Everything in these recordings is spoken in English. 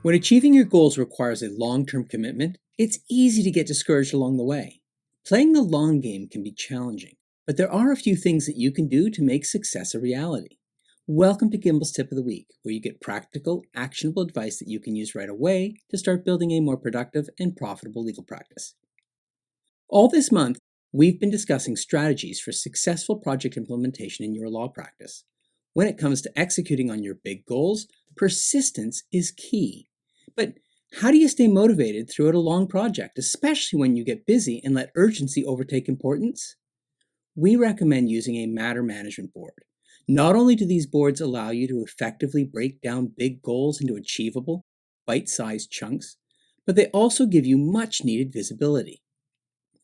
When achieving your goals requires a long-term commitment, it's easy to get discouraged along the way. Playing the long game can be challenging, but there are a few things that you can do to make success a reality. Welcome to Gimbel's Tip of the Week, where you get practical, actionable advice that you can use right away to start building a more productive and profitable legal practice. All this month, we've been discussing strategies for successful project implementation in your law practice. When it comes to executing on your big goals, persistence is key. But how do you stay motivated throughout a long project, especially when you get busy and let urgency overtake importance? We recommend using a matter management board. Not only do these boards allow you to effectively break down big goals into achievable, bite-sized chunks, but they also give you much needed visibility.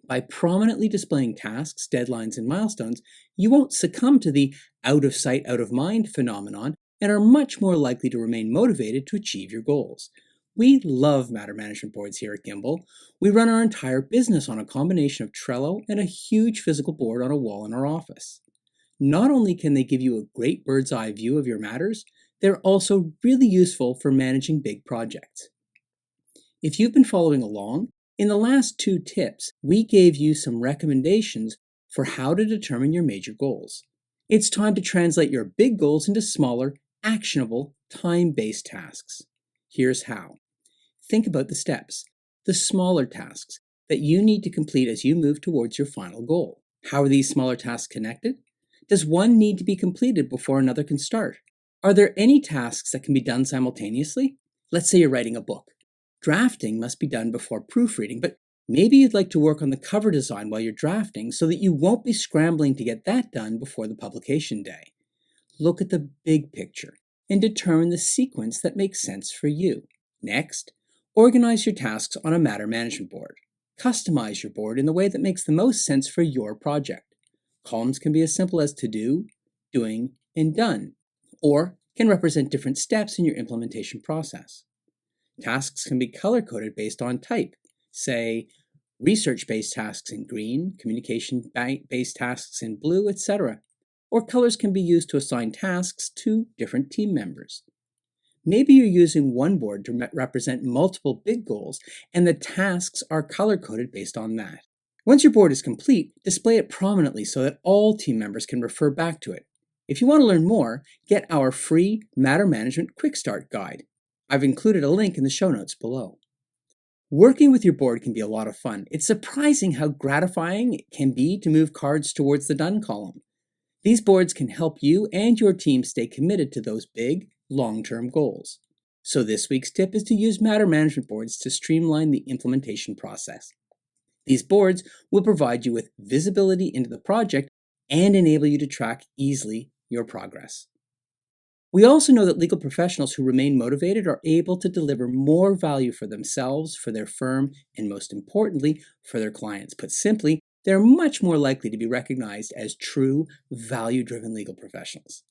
By prominently displaying tasks, deadlines, and milestones, you won't succumb to the out of sight, out of mind phenomenon and are much more likely to remain motivated to achieve your goals. We love matter management boards here at Gimbel. We run our entire business on a combination of Trello and a huge physical board on a wall in our office. Not only can they give you a great bird's eye view of your matters, they're also really useful for managing big projects. If you've been following along, in the last 2 tips, we gave you some recommendations for how to determine your major goals. It's time to translate your big goals into smaller, actionable, time-based tasks. Here's how. Think about the steps, the smaller tasks that you need to complete as you move towards your final goal. How are these smaller tasks connected? Does one need to be completed before another can start? Are there any tasks that can be done simultaneously? Let's say you're writing a book. Drafting must be done before proofreading, but maybe you'd like to work on the cover design while you're drafting so that you won't be scrambling to get that done before the publication day. Look at the big picture and determine the sequence that makes sense for you. Next, organize your tasks on a matter management board. Customize your board in the way that makes the most sense for your project. Columns can be as simple as to do, doing, and done, or can represent different steps in your implementation process. Tasks can be color-coded based on type, say research-based tasks in green, communication-based tasks in blue, etc. Or colors can be used to assign tasks to different team members. Maybe you're using one board to represent multiple big goals, and the tasks are color-coded based on that. Once your board is complete, display it prominently so that all team members can refer back to it. If you want to learn more, get our free Matter Management Quick Start Guide. I've included a link in the show notes below. Working with your board can be a lot of fun. It's surprising how gratifying it can be to move cards towards the done column. These boards can help you and your team stay committed to those big, long-term goals. So this week's tip is to use matter management boards to streamline the implementation process. These boards will provide you with visibility into the project and enable you to track easily your progress. We also know that legal professionals who remain motivated are able to deliver more value for themselves, for their firm, and most importantly, for their clients. Put simply, they're much more likely to be recognized as true, value-driven legal professionals.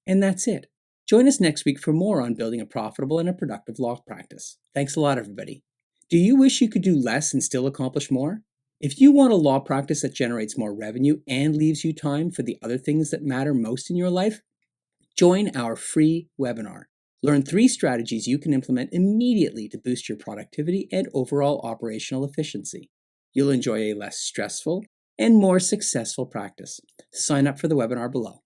And that's it. Join us next week for more on building a profitable and a productive law practice. Thanks a lot, everybody. Do you wish you could do less and still accomplish more? If you want a law practice that generates more revenue and leaves you time for the other things that matter most in your life, join our free webinar. Learn 3 strategies you can implement immediately to boost your productivity and overall operational efficiency. You'll enjoy a less stressful and more successful practice. Sign up for the webinar below.